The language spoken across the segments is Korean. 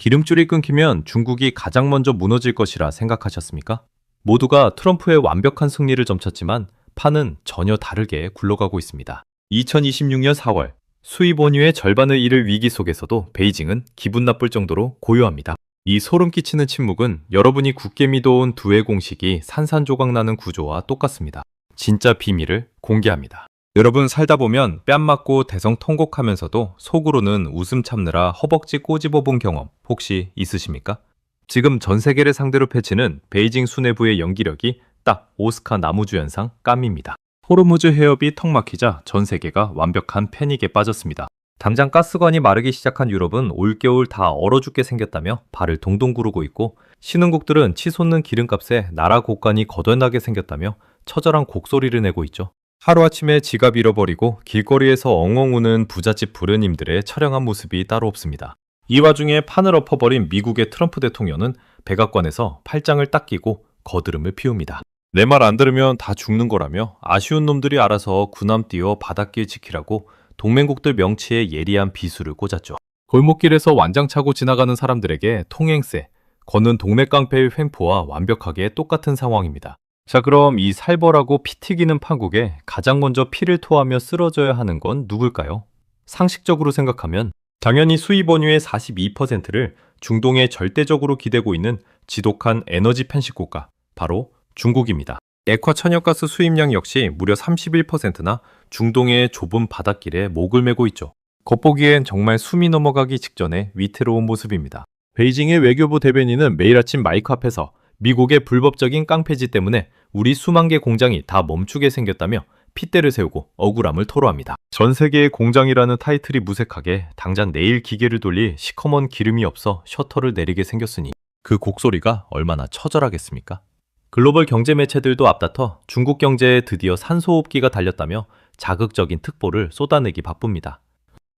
기름줄이 끊기면 중국이 가장 먼저 무너질 것이라 생각하셨습니까? 모두가 트럼프의 완벽한 승리를 점쳤지만 판은 전혀 다르게 굴러가고 있습니다. 2026년 4월 수입 원유의 절반을 잃을 위기 속에서도 베이징은 기분 나쁠 정도로 고요합니다. 이 소름 끼치는 침묵은 여러분이 굳게 믿어온 두의 공식이 산산조각 나는 구조와 똑같습니다. 진짜 비밀을 공개합니다. 여러분 살다 보면 뺨 맞고 대성통곡하면서도 속으로는 웃음 참느라 허벅지 꼬집어 본 경험 혹시 있으십니까? 지금 전 세계를 상대로 펼치는 베이징 수뇌부의 연기력이 딱 오스카 나무주연상 깜입니다. 호르무즈 해협이 턱 막히자 전 세계가 완벽한 패닉에 빠졌습니다. 당장 가스관이 마르기 시작한 유럽은 올겨울 다 얼어 죽게 생겼다며 발을 동동 구르고 있고, 신흥국들은 치솟는 기름값에 나라 곳간이 거덜나게 생겼다며 처절한 곡소리를 내고 있죠. 하루아침에 지갑 잃어버리고 길거리에서 엉엉 우는 부잣집 부르님들의 처량한 모습이 따로 없습니다. 이 와중에 판을 엎어버린 미국의 트럼프 대통령은 백악관에서 팔짱을 딱 끼고 거드름을 피웁니다. 내 말 안 들으면 다 죽는 거라며 아쉬운 놈들이 알아서 군함 띄워 바닷길 지키라고 동맹국들 명치에 예리한 비수를 꽂았죠. 골목길에서 완장 차고 지나가는 사람들에게 통행세, 걷는 동네 깡패의 횡포와 완벽하게 똑같은 상황입니다. 자, 그럼 이 살벌하고 피 튀기는 판국에 가장 먼저 피를 토하며 쓰러져야 하는 건 누굴까요? 상식적으로 생각하면 당연히 수입 원유의 42%를 중동에 절대적으로 기대고 있는 지독한 에너지 편식 국가, 바로 중국입니다. 액화 천연가스 수입량 역시 무려 31%나 중동의 좁은 바닷길에 목을 메고 있죠. 겉보기엔 정말 숨이 넘어가기 직전에 위태로운 모습입니다. 베이징의 외교부 대변인은 매일 아침 마이크 앞에서 미국의 불법적인 깡패짓 때문에 우리 수만 개 공장이 다 멈추게 생겼다며 핏대를 세우고 억울함을 토로합니다. 전 세계의 공장이라는 타이틀이 무색하게 당장 내일 기계를 돌릴 시커먼 기름이 없어 셔터를 내리게 생겼으니 그 곡소리가 얼마나 처절하겠습니까? 글로벌 경제 매체들도 앞다퉈 중국 경제에 드디어 산소호흡기가 달렸다며 자극적인 특보를 쏟아내기 바쁩니다.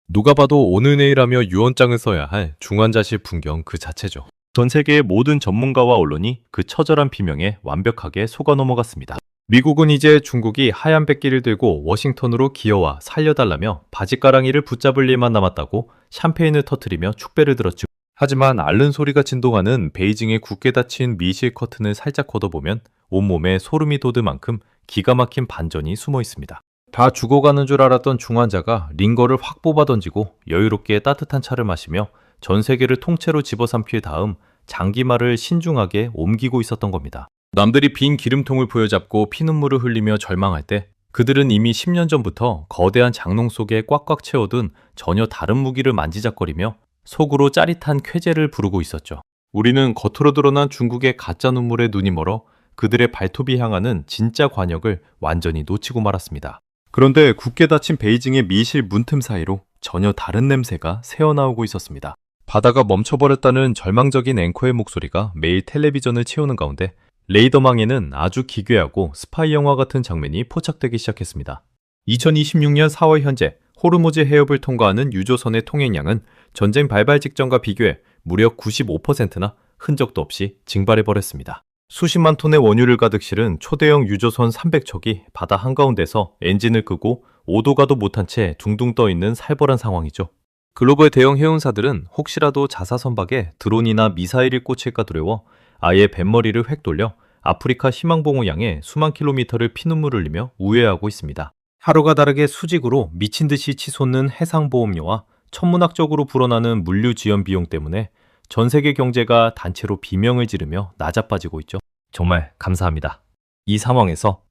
누가 봐도 오늘 내일 하며 유언장을 써야 할 중환자실 풍경 그 자체죠. 전 세계의 모든 전문가와 언론이 그 처절한 비명에 완벽하게 속아 넘어갔습니다. 미국은 이제 중국이 하얀 백기를 들고 워싱턴으로 기어와 살려달라며 바지가랑이를 붙잡을 일만 남았다고 샴페인을 터뜨리며 축배를 들었죠. 하지만 앓는 소리가 진동하는 베이징의 굳게 닫힌 미실 커튼을 살짝 걷어보면 온몸에 소름이 돋을 만큼 기가 막힌 반전이 숨어 있습니다. 다 죽어가는 줄 알았던 중환자가 링거를 확 뽑아 던지고 여유롭게 따뜻한 차를 마시며 전 세계를 통째로 집어삼킬 다음 장기말을 신중하게 옮기고 있었던 겁니다. 남들이 빈 기름통을 부여잡고 피눈물을 흘리며 절망할 때 그들은 이미 10년 전부터 거대한 장롱 속에 꽉꽉 채워둔 전혀 다른 무기를 만지작거리며 속으로 짜릿한 쾌재를 부르고 있었죠. 우리는 겉으로 드러난 중국의 가짜 눈물에 눈이 멀어 그들의 발톱이 향하는 진짜 관역을 완전히 놓치고 말았습니다. 그런데 굳게 닫힌 베이징의 미실 문틈 사이로 전혀 다른 냄새가 새어나오고 있었습니다. 바다가 멈춰버렸다는 절망적인 앵커의 목소리가 매일 텔레비전을 채우는 가운데 레이더망에는 아주 기괴하고 스파이 영화 같은 장면이 포착되기 시작했습니다. 2026년 4월 현재 호르무즈 해협을 통과하는 유조선의 통행량은 전쟁 발발 직전과 비교해 무려 95%나 흔적도 없이 증발해버렸습니다. 수십만 톤의 원유를 가득 실은 초대형 유조선 300척이 바다 한가운데서 엔진을 끄고 오도 가도 못한 채 둥둥 떠있는 살벌한 상황이죠. 글로벌 대형 해운사들은 혹시라도 자사 선박에 드론이나 미사일이 꽂힐까 두려워 아예 뱃머리를 획 돌려 아프리카 희망봉호 양에 수만 킬로미터를 피눈물 흘리며 우회하고 있습니다. 하루가 다르게 수직으로 미친 듯이 치솟는 해상보험료와 천문학적으로 불어나는 물류 지원 비용 때문에 전 세계 경제가 단체로 비명을 지르며 나자빠지고 있죠. 정말 감사합니다. 이 상황에서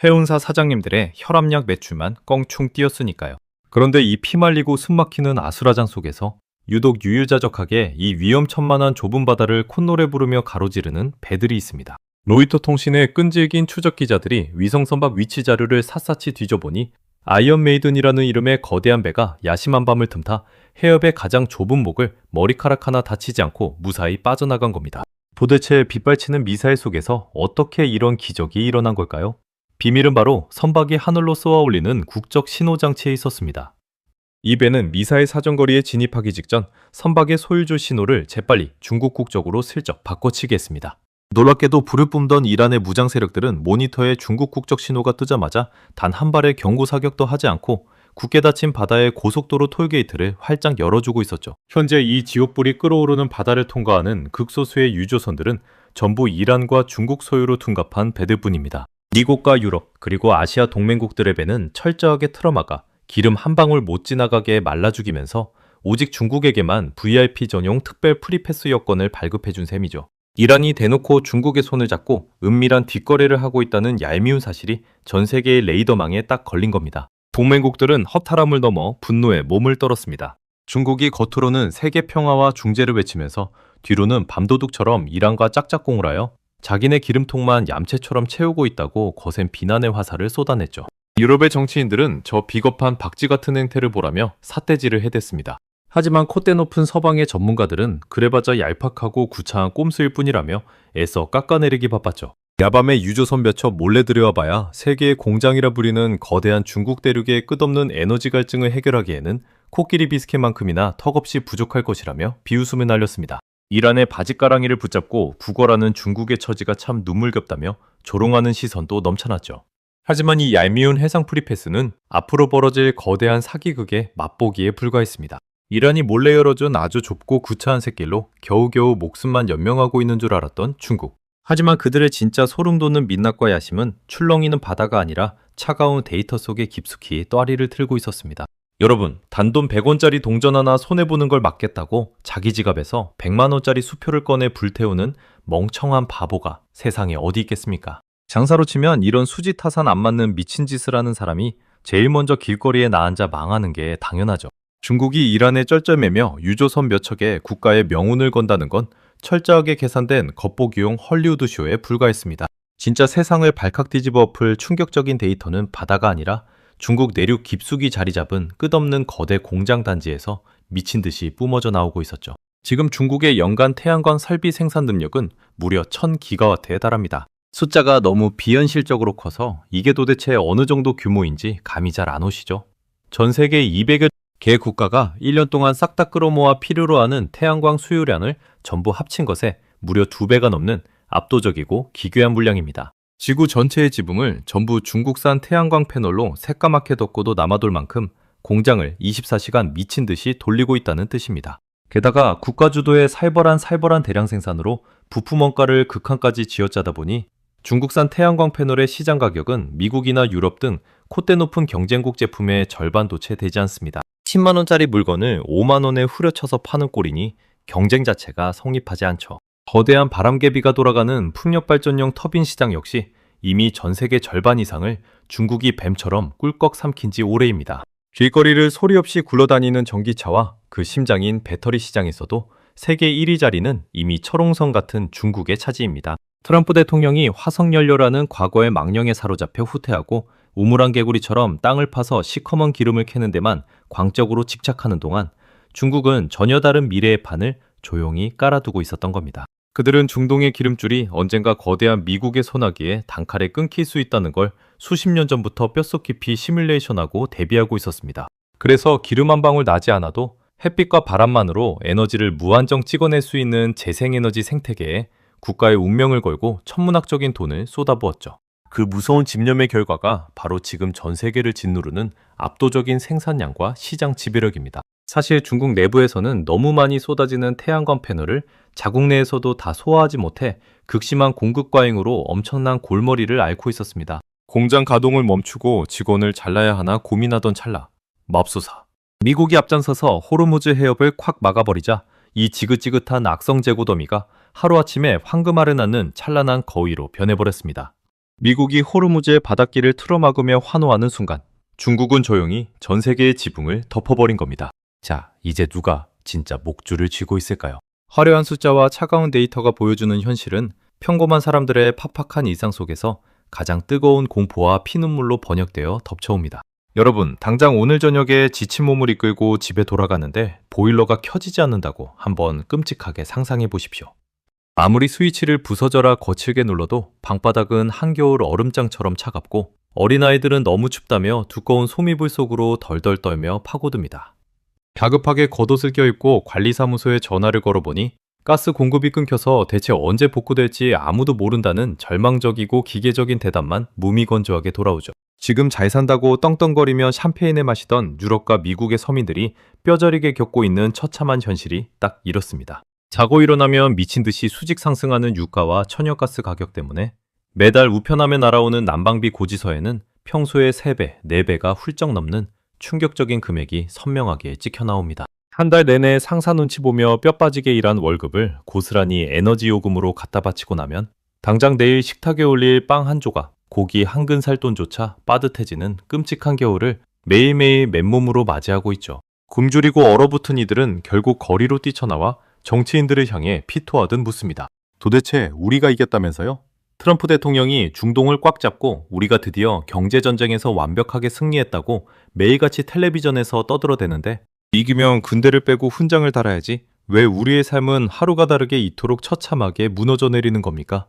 해운사 사장님들의 혈압약 매출만 껑충 뛰었으니까요. 그런데 이 피말리고 숨막히는 아수라장 속에서 유독 유유자적하게 이 위험천만한 좁은 바다를 콧노래 부르며 가로지르는 배들이 있습니다. 로이터 통신의 끈질긴 추적 기자들이 위성선박 위치 자료를 샅샅이 뒤져보니 아이언 메이든이라는 이름의 거대한 배가 야심한 밤을 틈타 해협의 가장 좁은 목을 머리카락 하나 다치지 않고 무사히 빠져나간 겁니다. 도대체 빗발치는 미사일 속에서 어떻게 이런 기적이 일어난 걸까요? 비밀은 바로 선박이 하늘로 쏘아올리는 국적 신호장치에 있었습니다. 이 배는 미사일 사정거리에 진입하기 직전 선박의 소유주 신호를 재빨리 중국 국적으로 슬쩍 바꿔치기 했습니다. 놀랍게도 불을 뿜던 이란의 무장 세력들은 모니터에 중국 국적 신호가 뜨자마자 단 한 발의 경고 사격도 하지 않고 굳게 닫힌 바다의 고속도로 톨게이트를 활짝 열어주고 있었죠. 현재 이 지옥불이 끓어오르는 바다를 통과하는 극소수의 유조선들은 전부 이란과 중국 소유로 둔갑한 배들뿐입니다. 미국과 유럽 그리고 아시아 동맹국들의 배는 철저하게 틀어막아 기름 한 방울 못 지나가게 말라 죽이면서 오직 중국에게만 VIP 전용 특별 프리패스 여권을 발급해준 셈이죠. 이란이 대놓고 중국의 손을 잡고 은밀한 뒷거래를 하고 있다는 얄미운 사실이 전 세계의 레이더망에 딱 걸린 겁니다. 동맹국들은 허탈함을 넘어 분노에 몸을 떨었습니다. 중국이 겉으로는 세계 평화와 중재를 외치면서 뒤로는 밤도둑처럼 이란과 짝짝꿍을 하여 자기네 기름통만 얌체처럼 채우고 있다고 거센 비난의 화살을 쏟아냈죠. 유럽의 정치인들은 저 비겁한 박쥐 같은 행태를 보라며 삿대질을 해댔습니다. 하지만 콧대 높은 서방의 전문가들은 그래봤자 얄팍하고 구차한 꼼수일 뿐이라며 애써 깎아내리기 바빴죠. 야밤에 유조선 몇 척 몰래 들여와봐야 세계의 공장이라 부리는 거대한 중국 대륙의 끝없는 에너지 갈증을 해결하기에는 코끼리 비스켓만큼이나 턱없이 부족할 것이라며 비웃음을 날렸습니다. 이란의 바짓가랑이를 붙잡고 구걸하는 중국의 처지가 참 눈물겹다며 조롱하는 시선도 넘쳐났죠. 하지만 이 얄미운 해상 프리패스는 앞으로 벌어질 거대한 사기극의 맛보기에 불과했습니다. 이란이 몰래 열어준 아주 좁고 구차한 샛길로 겨우겨우 목숨만 연명하고 있는 줄 알았던 중국. 하지만 그들의 진짜 소름 돋는 민낯과 야심은 출렁이는 바다가 아니라 차가운 데이터 속에 깊숙이 또아리를 틀고 있었습니다. 여러분, 단돈 100원짜리 동전 하나 손해보는 걸 막겠다고 자기 지갑에서 100만원짜리 수표를 꺼내 불태우는 멍청한 바보가 세상에 어디 있겠습니까? 장사로 치면 이런 수지타산 안 맞는 미친 짓을 하는 사람이 제일 먼저 길거리에 나앉아 망하는 게 당연하죠. 중국이 이란에 쩔쩔매며 유조선 몇 척에 국가의 명운을 건다는 건 철저하게 계산된 겉보기용 헐리우드 쇼에 불과했습니다. 진짜 세상을 발칵 뒤집어 엎을 충격적인 데이터는 바다가 아니라 중국 내륙 깊숙이 자리 잡은 끝없는 거대 공장 단지에서 미친 듯이 뿜어져 나오고 있었죠. 지금 중국의 연간 태양광 설비 생산 능력은 무려 1000기가와트에 달합니다. 숫자가 너무 비현실적으로 커서 이게 도대체 어느 정도 규모인지 감이 잘 안 오시죠? 전 세계 200여 개 국가가 1년 동안 싹 다 끌어모아 필요로 하는 태양광 수요량을 전부 합친 것에 무려 2배가 넘는 압도적이고 기괴한 물량입니다. 지구 전체의 지붕을 전부 중국산 태양광 패널로 새까맣게 덮고도 남아돌 만큼 공장을 24시간 미친 듯이 돌리고 있다는 뜻입니다. 게다가 국가 주도의 살벌한 대량 생산으로 부품 원가를 극한까지 쥐어짜다 보니 중국산 태양광 패널의 시장 가격은 미국이나 유럽 등 콧대 높은 경쟁국 제품의 절반도 채 되지 않습니다. 10만원짜리 물건을 5만원에 후려쳐서 파는 꼴이니 경쟁 자체가 성립하지 않죠. 거대한 바람개비가 돌아가는 풍력발전용 터빈 시장 역시 이미 전 세계 절반 이상을 중국이 뱀처럼 꿀꺽 삼킨 지 오래입니다. 길거리를 소리 없이 굴러다니는 전기차와 그 심장인 배터리 시장에서도 세계 1위 자리는 이미 철옹성 같은 중국의 차지입니다. 트럼프 대통령이 화석연료라는 과거의 망령에 사로잡혀 후퇴하고 우물안 개구리처럼 땅을 파서 시커먼 기름을 캐는 데만 광적으로 집착하는 동안 중국은 전혀 다른 미래의 판을 조용히 깔아두고 있었던 겁니다. 그들은 중동의 기름줄이 언젠가 거대한 미국의 손아귀에 단칼에 끊길 수 있다는 걸 수십 년 전부터 뼛속 깊이 시뮬레이션하고 대비하고 있었습니다. 그래서 기름 한 방울 나지 않아도 햇빛과 바람만으로 에너지를 무한정 찍어낼 수 있는 재생에너지 생태계에 국가의 운명을 걸고 천문학적인 돈을 쏟아부었죠. 그 무서운 집념의 결과가 바로 지금 전 세계를 짓누르는 압도적인 생산량과 시장 지배력입니다. 사실 중국 내부에서는 너무 많이 쏟아지는 태양광 패널을 자국 내에서도 다 소화하지 못해 극심한 공급 과잉으로 엄청난 골머리를 앓고 있었습니다. 공장 가동을 멈추고 직원을 잘라야 하나 고민하던 찰나 맙소사 미국이 앞장서서 호르무즈 해협을 콱 막아버리자 이 지긋지긋한 악성 재고 더미가 하루아침에 황금알을 낳는 찬란한 거위로 변해버렸습니다. 미국이 호르무즈의 바닷길을 틀어막으며 환호하는 순간 중국은 조용히 전 세계의 지붕을 덮어버린 겁니다. 자, 이제 누가 진짜 목줄을 쥐고 있을까요? 화려한 숫자와 차가운 데이터가 보여주는 현실은 평범한 사람들의 팍팍한 일상 속에서 가장 뜨거운 공포와 피눈물로 번역되어 덮쳐옵니다. 여러분, 당장 오늘 저녁에 지친 몸을 이끌고 집에 돌아가는데 보일러가 켜지지 않는다고 한번 끔찍하게 상상해 보십시오. 아무리 스위치를 부서져라 거칠게 눌러도 방바닥은 한겨울 얼음장처럼 차갑고 어린아이들은 너무 춥다며 두꺼운 소미불 속으로 덜덜 떨며 파고듭니다. 다급하게 겉옷을 껴입고 관리사무소에 전화를 걸어보니 가스 공급이 끊겨서 대체 언제 복구될지 아무도 모른다는 절망적이고 기계적인 대답만 무미건조하게 돌아오죠. 지금 잘 산다고 떵떵거리며 샴페인을 마시던 유럽과 미국의 서민들이 뼈저리게 겪고 있는 처참한 현실이 딱 이렇습니다. 자고 일어나면 미친 듯이 수직 상승하는 유가와 천연가스 가격 때문에 매달 우편함에 날아오는 난방비 고지서에는 평소의 3배, 4배가 훌쩍 넘는 충격적인 금액이 선명하게 찍혀 나옵니다. 한 달 내내 상사 눈치 보며 뼈 빠지게 일한 월급을 고스란히 에너지 요금으로 갖다 바치고 나면 당장 내일 식탁에 올릴 빵 한 조각, 고기 한 근 살 돈조차 빠듯해지는 끔찍한 겨울을 매일매일 맨몸으로 맞이하고 있죠. 굶주리고 얼어붙은 이들은 결국 거리로 뛰쳐나와 정치인들을 향해 피토하듯 묻습니다. 도대체 우리가 이겼다면서요? 트럼프 대통령이 중동을 꽉 잡고 우리가 드디어 경제전쟁에서 완벽하게 승리했다고 매일같이 텔레비전에서 떠들어대는데 이기면 군대를 빼고 훈장을 달아야지 왜 우리의 삶은 하루가 다르게 이토록 처참하게 무너져 내리는 겁니까?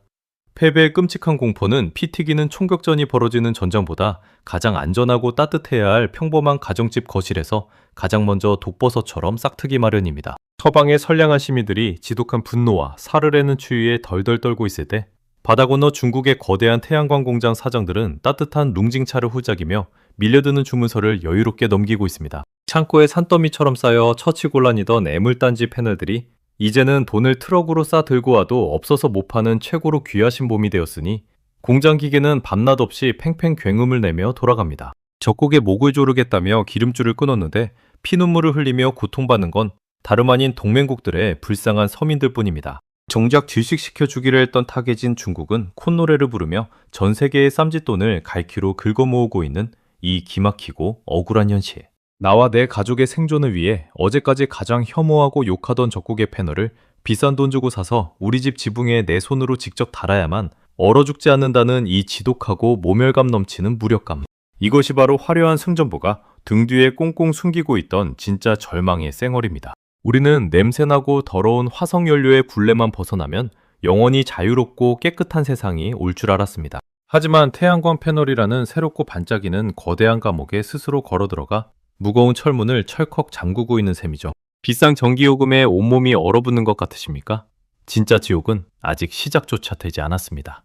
패배의 끔찍한 공포는 피 튀기는 총격전이 벌어지는 전장보다 가장 안전하고 따뜻해야 할 평범한 가정집 거실에서 가장 먼저 독버섯처럼 싹트기 마련입니다. 서방의 선량한 시민들이 지독한 분노와 사르르는 추위에 덜덜 떨고 있을 때 바다 건너 중국의 거대한 태양광 공장 사장들은 따뜻한 룽징차를 후작이며 밀려드는 주문서를 여유롭게 넘기고 있습니다. 창고에 산더미처럼 쌓여 처치곤란이던 애물단지 패널들이 이제는 돈을 트럭으로 싸 들고 와도 없어서 못 파는 최고로 귀하신 봄이 되었으니 공장 기계는 밤낮 없이 팽팽 굉음을 내며 돌아갑니다. 적국의 목을 조르겠다며 기름줄을 끊었는데 피눈물을 흘리며 고통받는 건 다름 아닌 동맹국들의 불쌍한 서민들 뿐입니다. 정작 질식시켜주기로 했던 타겟인 중국은 콧노래를 부르며 전 세계의 쌈짓돈을 갈퀴로 긁어모으고 있는 이 기막히고 억울한 현실. 나와 내 가족의 생존을 위해 어제까지 가장 혐오하고 욕하던 적국의 패널을 비싼 돈 주고 사서 우리 집 지붕에 내 손으로 직접 달아야만 얼어 죽지 않는다는 이 지독하고 모멸감 넘치는 무력감. 이것이 바로 화려한 승전보가 등 뒤에 꽁꽁 숨기고 있던 진짜 절망의 쌩얼입니다. 우리는 냄새나고 더러운 화석연료의 굴레만 벗어나면 영원히 자유롭고 깨끗한 세상이 올 줄 알았습니다. 하지만 태양광 패널이라는 새롭고 반짝이는 거대한 감옥에 스스로 걸어들어가 무거운 철문을 철컥 잠그고 있는 셈이죠. 비싼 전기요금에 온몸이 얼어붙는 것 같으십니까? 진짜 지옥은 아직 시작조차 되지 않았습니다.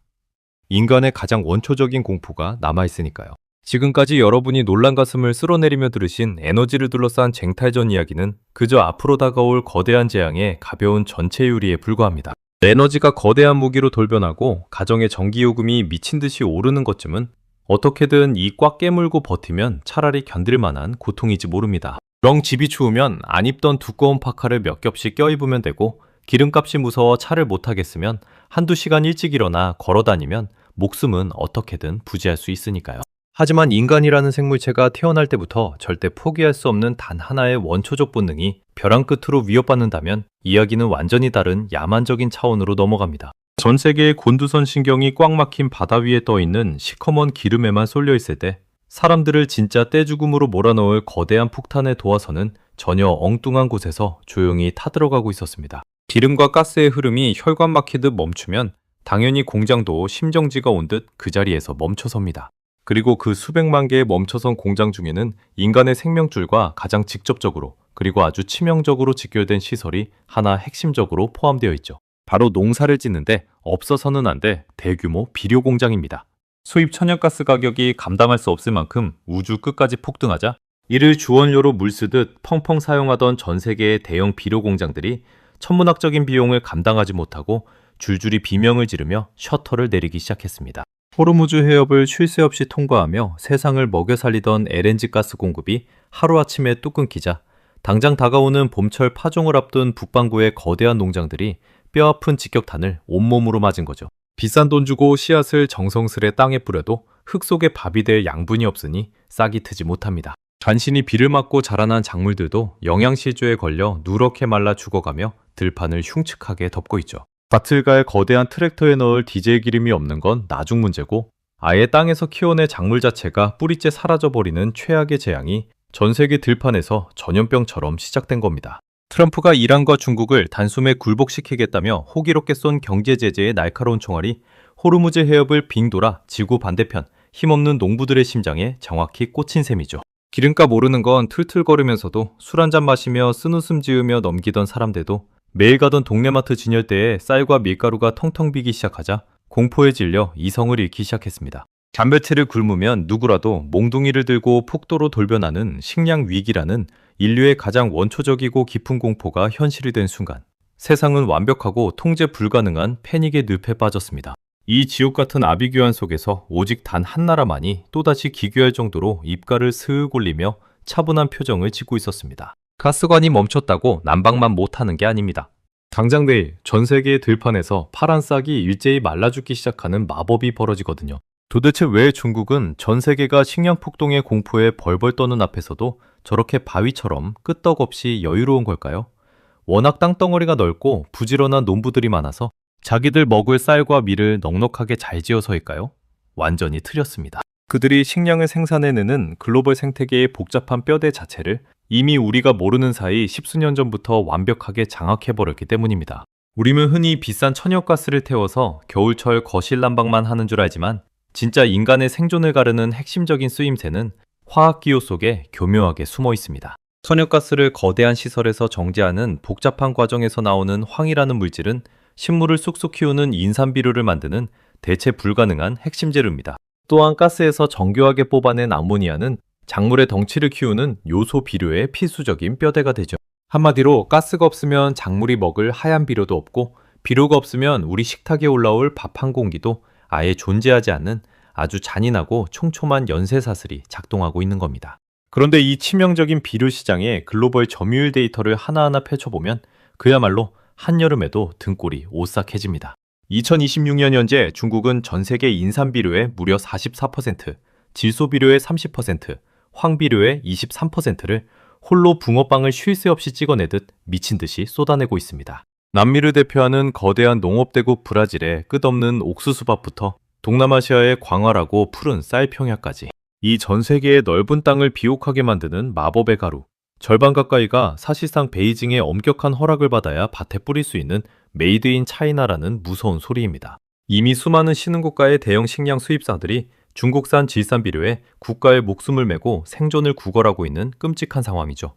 인간의 가장 원초적인 공포가 남아있으니까요. 지금까지 여러분이 놀란 가슴을 쓸어내리며 들으신 에너지를 둘러싼 쟁탈전 이야기는 그저 앞으로 다가올 거대한 재앙의 가벼운 전체유리에 불과합니다. 에너지가 거대한 무기로 돌변하고 가정의 전기요금이 미친 듯이 오르는 것쯤은 어떻게든 이 꽉 깨물고 버티면 차라리 견딜 만한 고통이지 모릅니다. 영 집이 추우면 안 입던 두꺼운 파카를 몇 겹씩 껴입으면 되고 기름값이 무서워 차를 못 타겠으면 한두 시간 일찍 일어나 걸어다니면 목숨은 어떻게든 부지할 수 있으니까요. 하지만 인간이라는 생물체가 태어날 때부터 절대 포기할 수 없는 단 하나의 원초적 본능이 벼랑 끝으로 위협받는다면 이야기는 완전히 다른 야만적인 차원으로 넘어갑니다. 전 세계의 곤두선 신경이 꽉 막힌 바다 위에 떠있는 시커먼 기름에만 쏠려 있을 때 사람들을 진짜 떼죽음으로 몰아넣을 거대한 폭탄의 도화선은 전혀 엉뚱한 곳에서 조용히 타들어가고 있었습니다. 기름과 가스의 흐름이 혈관 막히듯 멈추면 당연히 공장도 심정지가 온 듯 그 자리에서 멈춰섭니다. 그리고 그 수백만 개의 멈춰선 공장 중에는 인간의 생명줄과 가장 직접적으로 그리고 아주 치명적으로 직결된 시설이 하나 핵심적으로 포함되어 있죠. 바로 농사를 짓는데 없어서는 안 돼 대규모 비료 공장입니다. 수입 천연가스 가격이 감당할 수 없을 만큼 우주 끝까지 폭등하자 이를 주원료로 물쓰듯 펑펑 사용하던 전 세계의 대형 비료 공장들이 천문학적인 비용을 감당하지 못하고 줄줄이 비명을 지르며 셔터를 내리기 시작했습니다. 호르무즈 해협을 쉴 새 없이 통과하며 세상을 먹여 살리던 LNG 가스 공급이 하루아침에 뚝 끊기자 당장 다가오는 봄철 파종을 앞둔 북반구의 거대한 농장들이 뼈아픈 직격탄을 온몸으로 맞은 거죠. 비싼 돈 주고 씨앗을 정성스레 땅에 뿌려도 흙 속에 밥이 될 양분이 없으니 싹이 트지 못합니다. 간신히 비를 맞고 자라난 작물들도 영양실조에 걸려 누렇게 말라 죽어가며 들판을 흉측하게 덮고 있죠. 밭을 갈 거대한 트랙터에 넣을 디젤 기름이 없는 건 나중 문제고 아예 땅에서 키워낸 작물 자체가 뿌리째 사라져버리는 최악의 재앙이 전 세계 들판에서 전염병처럼 시작된 겁니다. 트럼프가 이란과 중국을 단숨에 굴복시키겠다며 호기롭게 쏜 경제 제재의 날카로운 총알이 호르무즈 해협을 빙 돌아 지구 반대편 힘없는 농부들의 심장에 정확히 꽂힌 셈이죠. 기름값 오르는 건 틀틀거리면서도 술 한잔 마시며 쓴웃음 지으며 넘기던 사람들도 매일 가던 동네마트 진열대에 쌀과 밀가루가 텅텅 비기 시작하자 공포에 질려 이성을 잃기 시작했습니다. 잔배치를 굶으면 누구라도 몽둥이를 들고 폭도로 돌변하는 식량 위기라는 인류의 가장 원초적이고 깊은 공포가 현실이 된 순간, 세상은 완벽하고 통제 불가능한 패닉의 늪에 빠졌습니다. 이 지옥 같은 아비규환 속에서 오직 단 한 나라만이 또다시 기괴할 정도로 입가를 스윽 올리며 차분한 표정을 짓고 있었습니다. 가스관이 멈췄다고 난방만 못하는 게 아닙니다. 당장 내일 전 세계의 들판에서 파란 싹이 일제히 말라 죽기 시작하는 마법이 벌어지거든요. 도대체 왜 중국은 전 세계가 식량 폭동의 공포에 벌벌 떠는 앞에서도 저렇게 바위처럼 끄떡없이 여유로운 걸까요? 워낙 땅덩어리가 넓고 부지런한 농부들이 많아서 자기들 먹을 쌀과 밀을 넉넉하게 잘 지어서일까요? 완전히 틀렸습니다. 그들이 식량을 생산해내는 글로벌 생태계의 복잡한 뼈대 자체를 이미 우리가 모르는 사이 십수년 전부터 완벽하게 장악해버렸기 때문입니다. 우리는 흔히 비싼 천연가스를 태워서 겨울철 거실 난방만 하는 줄 알지만 진짜 인간의 생존을 가르는 핵심적인 쓰임새는 화학기호 속에 교묘하게 숨어 있습니다. 천연가스를 거대한 시설에서 정제하는 복잡한 과정에서 나오는 황이라는 물질은 식물을 쑥쑥 키우는 인산비료를 만드는 대체 불가능한 핵심 재료입니다. 또한 가스에서 정교하게 뽑아낸 암모니아는 작물의 덩치를 키우는 요소 비료의 필수적인 뼈대가 되죠. 한마디로 가스가 없으면 작물이 먹을 하얀 비료도 없고, 비료가 없으면 우리 식탁에 올라올 밥 한 공기도 아예 존재하지 않는 아주 잔인하고 촘촘한 연쇄사슬이 작동하고 있는 겁니다. 그런데 이 치명적인 비료 시장의 글로벌 점유율 데이터를 하나하나 펼쳐보면 그야말로 한여름에도 등골이 오싹해집니다. 2026년 현재 중국은 전 세계 인산비료의 무려 44%, 질소비료의 30%, 황비료의 23%를 홀로 붕어빵을 쉴 새 없이 찍어내듯 미친 듯이 쏟아내고 있습니다. 남미를 대표하는 거대한 농업대국 브라질의 끝없는 옥수수밭부터 동남아시아의 광활하고 푸른 쌀 평야까지, 이 전 세계의 넓은 땅을 비옥하게 만드는 마법의 가루, 절반 가까이가 사실상 베이징의 엄격한 허락을 받아야 밭에 뿌릴 수 있는 메이드 인 차이나라는 무서운 소리입니다. 이미 수많은 신흥국가의 대형 식량 수입사들이 중국산 질산 비료에 국가의 목숨을 메고 생존을 구걸하고 있는 끔찍한 상황이죠.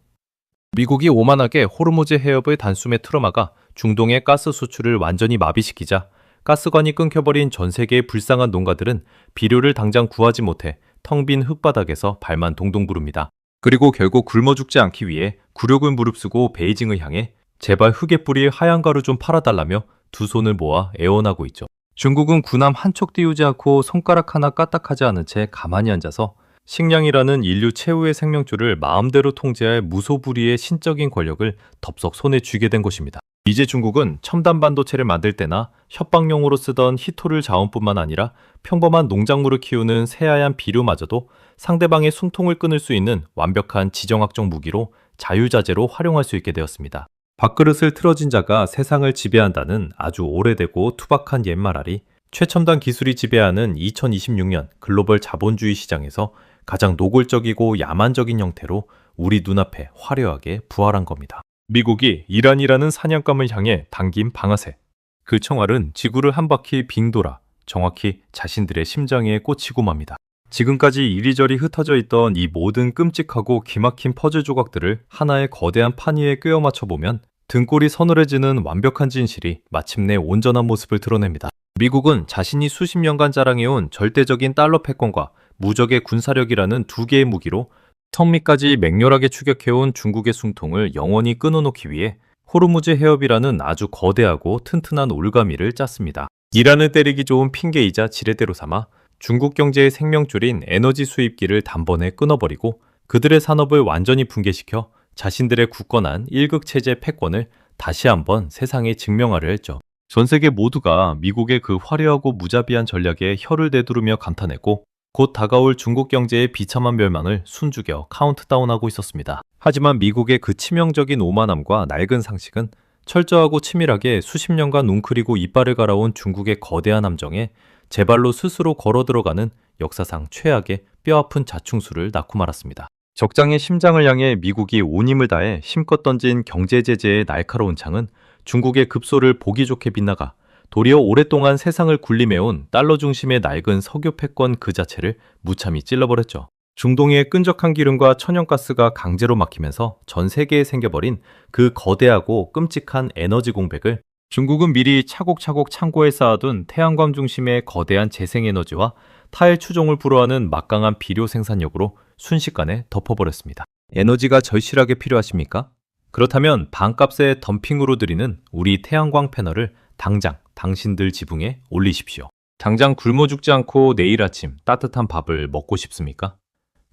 미국이 오만하게 호르무즈 해협을 단숨에 틀어막아 중동의 가스 수출을 완전히 마비시키자 가스관이 끊겨버린 전 세계의 불쌍한 농가들은 비료를 당장 구하지 못해 텅 빈 흙바닥에서 발만 동동 구릅니다. 그리고 결국 굶어 죽지 않기 위해 굴욕을 무릅쓰고 베이징을 향해 제발 흙에 뿌릴 하얀 가루 좀 팔아달라며 두 손을 모아 애원하고 있죠. 중국은 군함 한 척 띄우지 않고 손가락 하나 까딱하지 않은 채 가만히 앉아서 식량이라는 인류 최후의 생명줄을 마음대로 통제할 무소불위의 신적인 권력을 덥석 손에 쥐게 된 것입니다. 이제 중국은 첨단 반도체를 만들 때나 협박용으로 쓰던 희토를 자원뿐만 아니라 평범한 농작물을 키우는 새하얀 비료마저도 상대방의 숨통을 끊을 수 있는 완벽한 지정학적 무기로 자유자재로 활용할 수 있게 되었습니다. 밥그릇을 틀어진 자가 세상을 지배한다는 아주 오래되고 투박한 옛말알이 최첨단 기술이 지배하는 2026년 글로벌 자본주의 시장에서 가장 노골적이고 야만적인 형태로 우리 눈앞에 화려하게 부활한 겁니다. 미국이 이란이라는 사냥감을 향해 당긴 방아쇠. 그 총알은 지구를 한 바퀴 빙 돌아 정확히 자신들의 심장에 꽂히고 맙니다. 지금까지 이리저리 흩어져 있던 이 모든 끔찍하고 기막힌 퍼즐 조각들을 하나의 거대한 판 위에 꿰어 맞춰보면 등골이 서늘해지는 완벽한 진실이 마침내 온전한 모습을 드러냅니다. 미국은 자신이 수십 년간 자랑해온 절대적인 달러 패권과 무적의 군사력이라는 두 개의 무기로 턱밑까지 맹렬하게 추격해온 중국의 숨통을 영원히 끊어놓기 위해 호르무즈 해협이라는 아주 거대하고 튼튼한 올가미를 짰습니다. 이란을 때리기 좋은 핑계이자 지렛대로 삼아 중국 경제의 생명줄인 에너지 수입기를 단번에 끊어버리고 그들의 산업을 완전히 붕괴시켜 자신들의 굳건한 일극체제 패권을 다시 한번 세상에 증명하려 했죠. 전 세계 모두가 미국의 그 화려하고 무자비한 전략에 혀를 내두르며 감탄했고 곧 다가올 중국 경제의 비참한 멸망을 숨죽여 카운트다운하고 있었습니다. 하지만 미국의 그 치명적인 오만함과 낡은 상식은 철저하고 치밀하게 수십 년간 웅크리고 이빨을 갈아온 중국의 거대한 함정에 제발로 스스로 걸어 들어가는 역사상 최악의 뼈아픈 자충수를 낳고 말았습니다. 적장의 심장을 향해 미국이 온 힘을 다해 힘껏 던진 경제 제재의 날카로운 창은 중국의 급소를 보기 좋게 빗나가 도리어 오랫동안 세상을 군림해온 달러 중심의 낡은 석유 패권 그 자체를 무참히 찔러버렸죠. 중동의 끈적한 기름과 천연가스가 강제로 막히면서 전 세계에 생겨버린 그 거대하고 끔찍한 에너지 공백을 중국은 미리 차곡차곡 창고에 쌓아둔 태양광 중심의 거대한 재생에너지와 타일 추종을 불허하는 막강한 비료 생산력으로 순식간에 덮어버렸습니다. 에너지가 절실하게 필요하십니까? 그렇다면 반값에 덤핑으로 드리는 우리 태양광 패널을 당장 당신들 지붕에 올리십시오. 당장 굶어 죽지 않고 내일 아침 따뜻한 밥을 먹고 싶습니까?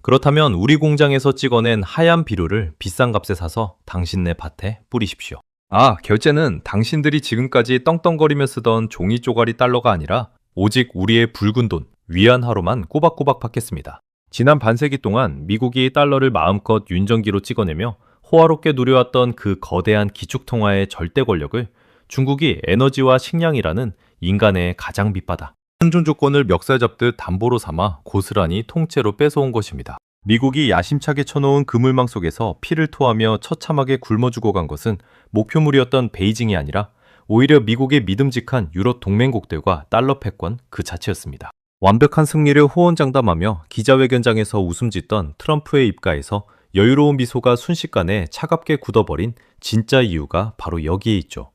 그렇다면 우리 공장에서 찍어낸 하얀 비료를 비싼 값에 사서 당신네 밭에 뿌리십시오. 결제는 당신들이 지금까지 떵떵거리며 쓰던 종이 쪼가리 달러가 아니라 오직 우리의 붉은 돈, 위안화로만 꼬박꼬박 받겠습니다. 지난 반세기 동안 미국이 달러를 마음껏 윤전기로 찍어내며 호화롭게 누려왔던 그 거대한 기축통화의 절대 권력을 중국이 에너지와 식량이라는 인간의 가장 밑바닥, 생존 조건을 멱살 잡듯 담보로 삼아 고스란히 통째로 뺏어온 것입니다. 미국이 야심차게 쳐놓은 그물망 속에서 피를 토하며 처참하게 굶어 죽어간 것은 목표물이었던 베이징이 아니라 오히려 미국의 믿음직한 유럽 동맹국들과 달러 패권 그 자체였습니다. 완벽한 승리를 호언장담하며 기자회견장에서 웃음 짓던 트럼프의 입가에서 여유로운 미소가 순식간에 차갑게 굳어버린 진짜 이유가 바로 여기에 있죠.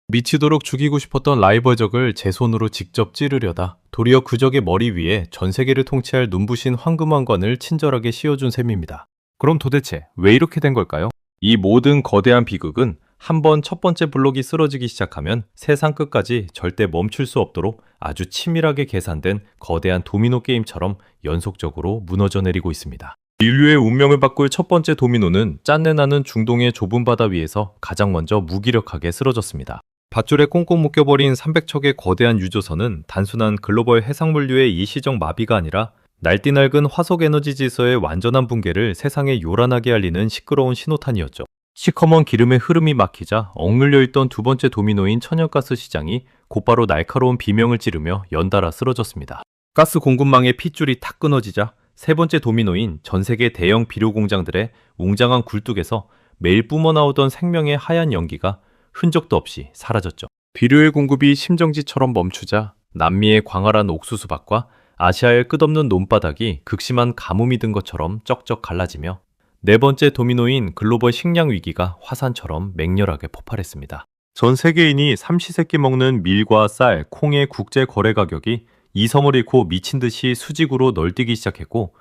미치도록 죽이고 싶었던 라이벌 적을 제 손으로 직접 찌르려다 도리어 그 적의 머리 위에 전 세계를 통치할 눈부신 황금왕관을 친절하게 씌워준 셈입니다. 그럼 도대체 왜 이렇게 된 걸까요? 이 모든 거대한 비극은 한번 첫 번째 블록이 쓰러지기 시작하면 세상 끝까지 절대 멈출 수 없도록 아주 치밀하게 계산된 거대한 도미노 게임처럼 연속적으로 무너져 내리고 있습니다. 인류의 운명을 바꿀 첫 번째 도미노는 짠내나는 중동의 좁은 바다 위에서 가장 먼저 무기력하게 쓰러졌습니다. 밧줄에 꽁꽁 묶여버린 300척의 거대한 유조선은 단순한 글로벌 해상물류의 일시적 마비가 아니라 날뛰날근 화석에너지 질서의 완전한 붕괴를 세상에 요란하게 알리는 시끄러운 신호탄이었죠. 시커먼 기름의 흐름이 막히자 억눌려 있던 두 번째 도미노인 천연가스 시장이 곧바로 날카로운 비명을 지르며 연달아 쓰러졌습니다. 가스 공급망의 핏줄이 탁 끊어지자 세 번째 도미노인 전 세계 대형 비료 공장들의 웅장한 굴뚝에서 매일 뿜어나오던 생명의 하얀 연기가 흔적도 없이 사라졌죠. 비료의 공급이 심정지처럼 멈추자 남미의 광활한 옥수수밭과 아시아의 끝없는 논바닥이 극심한 가뭄이 든 것처럼 쩍쩍 갈라지며 네 번째 도미노인 글로벌 식량 위기가 화산처럼 맹렬하게 폭발했습니다. 전 세계인이 삼시세끼 먹는 밀과 쌀, 콩의 국제 거래 가격이 이섬을 잃고 미친 듯이 수직으로 널뛰기 시작했고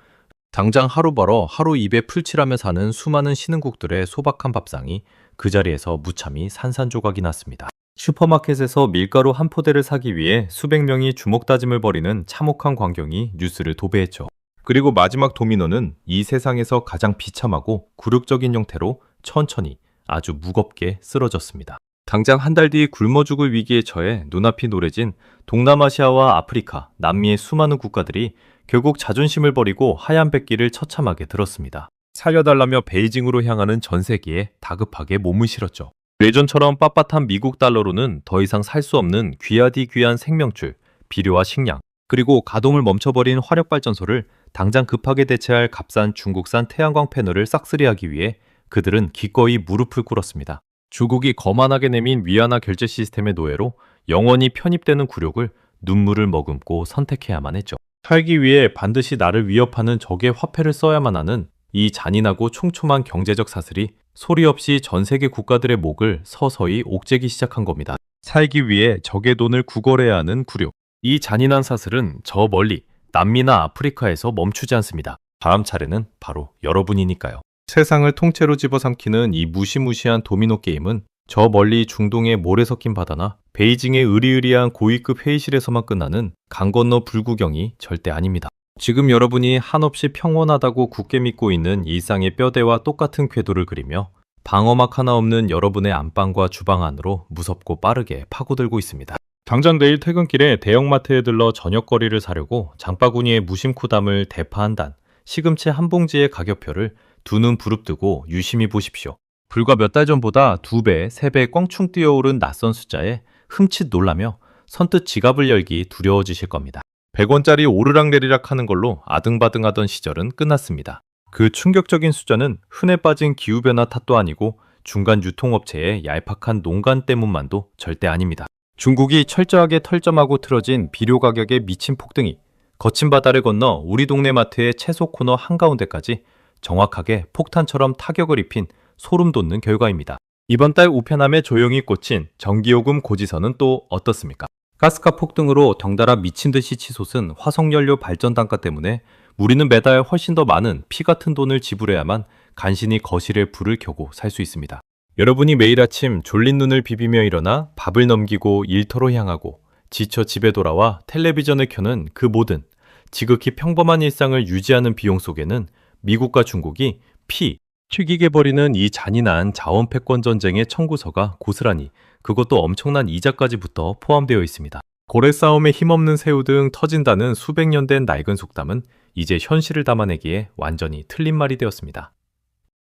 당장 하루 벌어 하루 입에 풀칠하며 사는 수많은 신흥국들의 소박한 밥상이 그 자리에서 무참히 산산조각이 났습니다. 슈퍼마켓에서 밀가루 한 포대를 사기 위해 수백 명이 주먹다짐을 벌이는 참혹한 광경이 뉴스를 도배했죠. 그리고 마지막 도미노는 이 세상에서 가장 비참하고 굴욕적인 형태로 천천히 아주 무겁게 쓰러졌습니다. 당장 한 달 뒤 굶어 죽을 위기에 처해 눈앞이 노래진 동남아시아와 아프리카, 남미의 수많은 국가들이 결국 자존심을 버리고 하얀 백기를 처참하게 들었습니다. 살려달라며 베이징으로 향하는 전 세계에 다급하게 몸을 실었죠. 예전처럼 빳빳한 미국 달러로는 더 이상 살 수 없는 귀하디 귀한 생명줄, 비료와 식량, 그리고 가동을 멈춰버린 화력발전소를 당장 급하게 대체할 값싼 중국산 태양광 패널을 싹쓸이하기 위해 그들은 기꺼이 무릎을 꿇었습니다. 중국이 거만하게 내민 위안화 결제 시스템의 노예로 영원히 편입되는 굴욕을 눈물을 머금고 선택해야만 했죠. 살기 위해 반드시 나를 위협하는 적의 화폐를 써야만 하는 이 잔인하고 촘촘한 경제적 사슬이 소리 없이 전 세계 국가들의 목을 서서히 옥죄기 시작한 겁니다. 살기 위해 적의 돈을 구걸해야 하는 굴욕. 이 잔인한 사슬은 저 멀리 남미나 아프리카에서 멈추지 않습니다. 다음 차례는 바로 여러분이니까요. 세상을 통째로 집어삼키는 이 무시무시한 도미노 게임은 저 멀리 중동의 모래 섞인 바다나 베이징의 으리으리한 고위급 회의실에서만 끝나는 강 건너 불구경이 절대 아닙니다. 지금 여러분이 한없이 평온하다고 굳게 믿고 있는 일상의 뼈대와 똑같은 궤도를 그리며 방어막 하나 없는 여러분의 안방과 주방 안으로 무섭고 빠르게 파고들고 있습니다. 당장 내일 퇴근길에 대형마트에 들러 저녁거리를 사려고 장바구니에 무심코 담을 대파 한 단, 시금치 한 봉지의 가격표를 두 눈 부릅뜨고 유심히 보십시오. 불과 몇 달 전보다 2배, 3배 껑충 뛰어오른 낯선 숫자에 흠칫 놀라며 선뜻 지갑을 열기 두려워지실 겁니다. 100원짜리 오르락내리락 하는 걸로 아등바등하던 시절은 끝났습니다. 그 충격적인 숫자는 흔해 빠진 기후변화 탓도 아니고 중간 유통업체의 얄팍한 농간 때문만도 절대 아닙니다. 중국이 철저하게 털점하고 틀어진 비료 가격의 미친 폭등이 거친 바다를 건너 우리 동네 마트의 채소 코너 한가운데까지 정확하게 폭탄처럼 타격을 입힌 소름 돋는 결과입니다. 이번 달 우편함에 조용히 꽂힌 전기요금 고지서는 또 어떻습니까? 가스가 폭등으로 덩달아 미친 듯이 치솟은 화석연료 발전 단가 때문에 우리는 매달 훨씬 더 많은 피 같은 돈을 지불해야만 간신히 거실에 불을 켜고 살 수 있습니다. 여러분이 매일 아침 졸린 눈을 비비며 일어나 밥을 넘기고 일터로 향하고 지쳐 집에 돌아와 텔레비전을 켜는 그 모든 지극히 평범한 일상을 유지하는 비용 속에는 미국과 중국이 피 튀기게 벌이는 이 잔인한 자원 패권 전쟁의 청구서가 고스란히, 그것도 엄청난 이자까지 붙어 포함되어 있습니다. 고래 싸움에 힘없는 새우 등 터진다는 수백 년 된 낡은 속담은 이제 현실을 담아내기에 완전히 틀린 말이 되었습니다.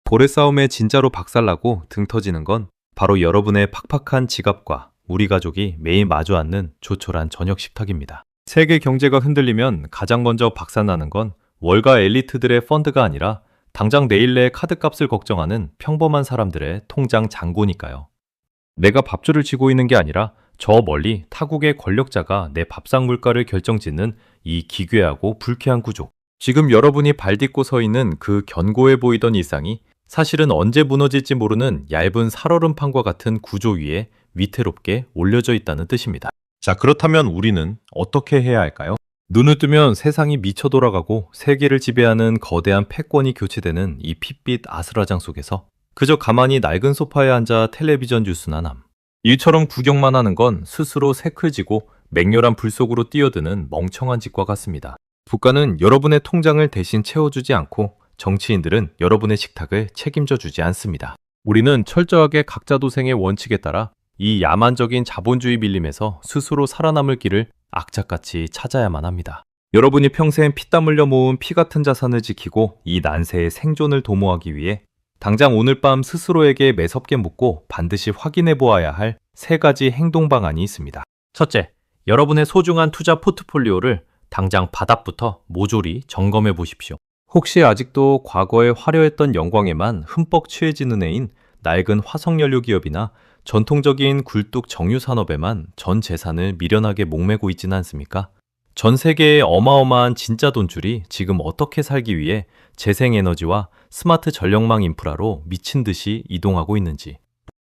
고래 싸움에 진짜로 박살나고 등 터지는 건 바로 여러분의 팍팍한 지갑과 우리 가족이 매일 마주 앉는 조촐한 저녁 식탁입니다. 세계 경제가 흔들리면 가장 먼저 박살나는 건 월가 엘리트들의 펀드가 아니라 당장 내일 내 카드값을 걱정하는 평범한 사람들의 통장 잔고니까요. 내가 밥줄을 쥐고 있는 게 아니라 저 멀리 타국의 권력자가 내 밥상 물가를 결정짓는 이 기괴하고 불쾌한 구조. 지금 여러분이 발딛고 서 있는 그 견고해 보이던 일상이 사실은 언제 무너질지 모르는 얇은 살얼음판과 같은 구조 위에 위태롭게 올려져 있다는 뜻입니다. 자, 그렇다면 우리는 어떻게 해야 할까요? 눈을 뜨면 세상이 미쳐 돌아가고 세계를 지배하는 거대한 패권이 교체되는 이 핏빛 아스라장 속에서 그저 가만히 낡은 소파에 앉아 텔레비전 뉴스나 남. 일처럼 구경만 하는 건 스스로 새클지고 맹렬한 불 속으로 뛰어드는 멍청한 짓과 같습니다. 국가는 여러분의 통장을 대신 채워주지 않고 정치인들은 여러분의 식탁을 책임져 주지 않습니다. 우리는 철저하게 각자 도생의 원칙에 따라 이 야만적인 자본주의 밀림에서 스스로 살아남을 길을 악착같이 찾아야만 합니다. 여러분이 평생 피땀 흘려 모은 피 같은 자산을 지키고 이 난세의 생존을 도모하기 위해 당장 오늘 밤 스스로에게 매섭게 묻고 반드시 확인해 보아야 할 세 가지 행동 방안이 있습니다. 첫째, 여러분의 소중한 투자 포트폴리오를 당장 바닥부터 모조리 점검해 보십시오. 혹시 아직도 과거의 화려했던 영광에만 흠뻑 취해지는 애인 낡은 화석연료 기업이나 전통적인 굴뚝 정유 산업에만 전 재산을 미련하게 목매고 있지는 않습니까? 전 세계의 어마어마한 진짜 돈줄이 지금 어떻게 살기 위해 재생에너지와 스마트 전력망 인프라로 미친 듯이 이동하고 있는지,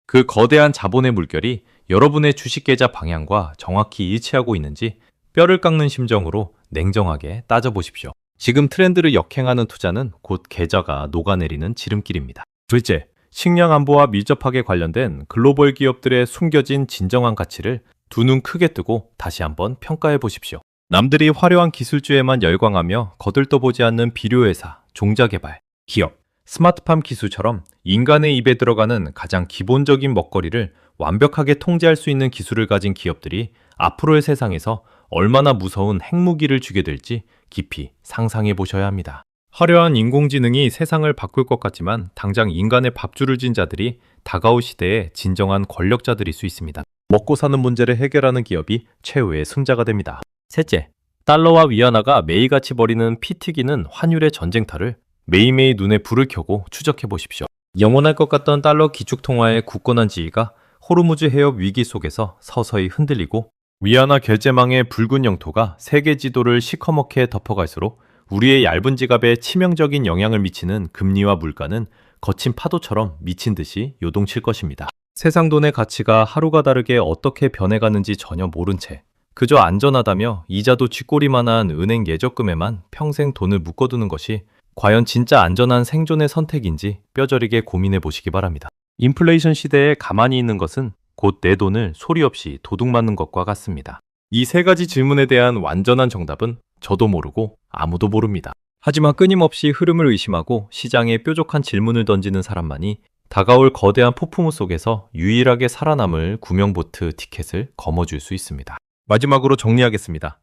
그 거대한 자본의 물결이 여러분의 주식 계좌 방향과 정확히 일치하고 있는지 뼈를 깎는 심정으로 냉정하게 따져보십시오. 지금 트렌드를 역행하는 투자는 곧 계좌가 녹아내리는 지름길입니다. 둘째, 식량 안보와 밀접하게 관련된 글로벌 기업들의 숨겨진 진정한 가치를 두 눈 크게 뜨고 다시 한번 평가해 보십시오. 남들이 화려한 기술주에만 열광하며 거들떠보지 않는 비료회사, 종자개발, 기업, 스마트팜 기술처럼 인간의 입에 들어가는 가장 기본적인 먹거리를 완벽하게 통제할 수 있는 기술을 가진 기업들이 앞으로의 세상에서 얼마나 무서운 핵무기를 쥐게 될지 깊이 상상해 보셔야 합니다. 화려한 인공지능이 세상을 바꿀 것 같지만 당장 인간의 밥줄을 진 자들이 다가올 시대의 진정한 권력자들일 수 있습니다. 먹고 사는 문제를 해결하는 기업이 최후의 승자가 됩니다. 셋째, 달러와 위안화가 매일같이 벌이는 피 튀기는 환율의 전쟁터를 매일매일 눈에 불을 켜고 추적해 보십시오. 영원할 것 같던 달러 기축통화의 굳건한 지위가 호르무즈 해협 위기 속에서 서서히 흔들리고 위안화 결제망의 붉은 영토가 세계 지도를 시커멓게 덮어갈수록 우리의 얇은 지갑에 치명적인 영향을 미치는 금리와 물가는 거친 파도처럼 미친 듯이 요동칠 것입니다. 세상 돈의 가치가 하루가 다르게 어떻게 변해가는지 전혀 모른 채 그저 안전하다며 이자도 쥐꼬리만한 은행 예적금에만 평생 돈을 묶어두는 것이 과연 진짜 안전한 생존의 선택인지 뼈저리게 고민해 보시기 바랍니다. 인플레이션 시대에 가만히 있는 것은 곧 내 돈을 소리 없이 도둑맞는 것과 같습니다. 이 세 가지 질문에 대한 완전한 정답은 저도 모르고 아무도 모릅니다. 하지만 끊임없이 흐름을 의심하고 시장에 뾰족한 질문을 던지는 사람만이 다가올 거대한 폭풍우 속에서 유일하게 살아남을 구명보트 티켓을 거머쥘 수 있습니다. 마지막으로 정리하겠습니다.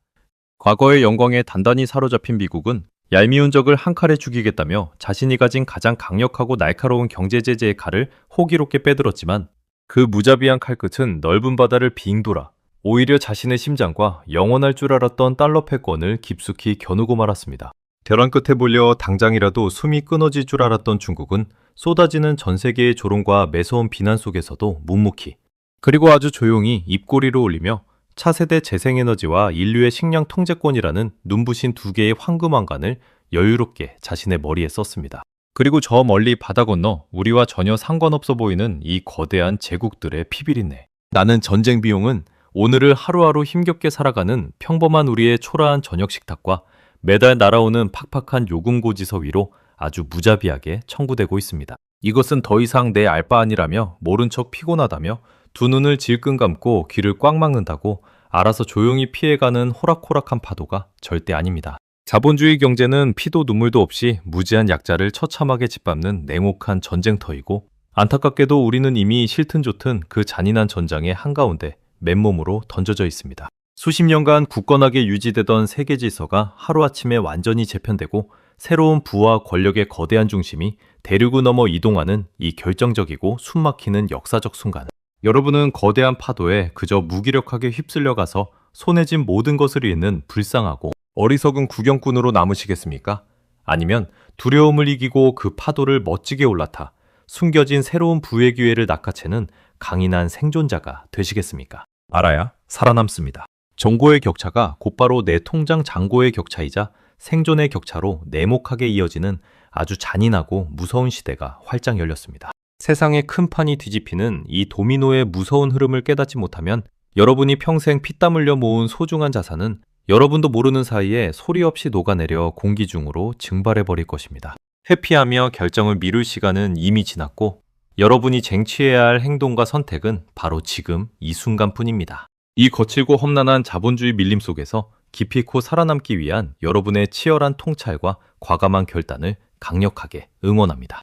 과거의 영광에 단단히 사로잡힌 미국은 얄미운 적을 한 칼에 죽이겠다며 자신이 가진 가장 강력하고 날카로운 경제 제재의 칼을 호기롭게 빼들었지만 그 무자비한 칼끝은 넓은 바다를 빙 돌아 오히려 자신의 심장과 영원할 줄 알았던 달러 패권을 깊숙이 겨누고 말았습니다. 벼랑 끝에 몰려 당장이라도 숨이 끊어질 줄 알았던 중국은 쏟아지는 전 세계의 조롱과 매서운 비난 속에서도 묵묵히 그리고 아주 조용히 입꼬리를 올리며 차세대 재생에너지와 인류의 식량 통제권이라는 눈부신 두 개의 황금왕관을 여유롭게 자신의 머리에 썼습니다. 그리고 저 멀리 바다 건너 우리와 전혀 상관없어 보이는 이 거대한 제국들의 피비린내. 나는 전쟁 비용은 오늘을 하루하루 힘겹게 살아가는 평범한 우리의 초라한 저녁 식탁과 매달 날아오는 팍팍한 요금고지서 위로 아주 무자비하게 청구되고 있습니다. 이것은 더 이상 내 알 바 아니라며 모른 척 피곤하다며 두 눈을 질끈 감고 귀를 꽉 막는다고 알아서 조용히 피해가는 호락호락한 파도가 절대 아닙니다. 자본주의 경제는 피도 눈물도 없이 무지한 약자를 처참하게 짓밟는 냉혹한 전쟁터이고 안타깝게도 우리는 이미 싫든 좋든 그 잔인한 전장의 한가운데 맨몸으로 던져져 있습니다. 수십 년간 굳건하게 유지되던 세계 질서가 하루아침에 완전히 재편되고 새로운 부와 권력의 거대한 중심이 대륙을 넘어 이동하는 이 결정적이고 숨막히는 역사적 순간. 여러분은 거대한 파도에 그저 무기력하게 휩쓸려가서 손에 쥔 모든 것을 잃는 불쌍하고 어리석은 구경꾼으로 남으시겠습니까? 아니면 두려움을 이기고 그 파도를 멋지게 올라타 숨겨진 새로운 부의 기회를 낚아채는 강인한 생존자가 되시겠습니까? 알아야 살아남습니다. 정보의 격차가 곧바로 내 통장 잔고의 격차이자 생존의 격차로 내목하게 이어지는 아주 잔인하고 무서운 시대가 활짝 열렸습니다. 세상의 큰 판이 뒤집히는 이 도미노의 무서운 흐름을 깨닫지 못하면 여러분이 평생 피땀 흘려 모은 소중한 자산은 여러분도 모르는 사이에 소리 없이 녹아내려 공기 중으로 증발해버릴 것입니다. 회피하며 결정을 미룰 시간은 이미 지났고 여러분이 쟁취해야 할 행동과 선택은 바로 지금 이 순간뿐입니다. 이 거칠고 험난한 자본주의 밀림 속에서 기필코 살아남기 위한 여러분의 치열한 통찰과 과감한 결단을 강력하게 응원합니다.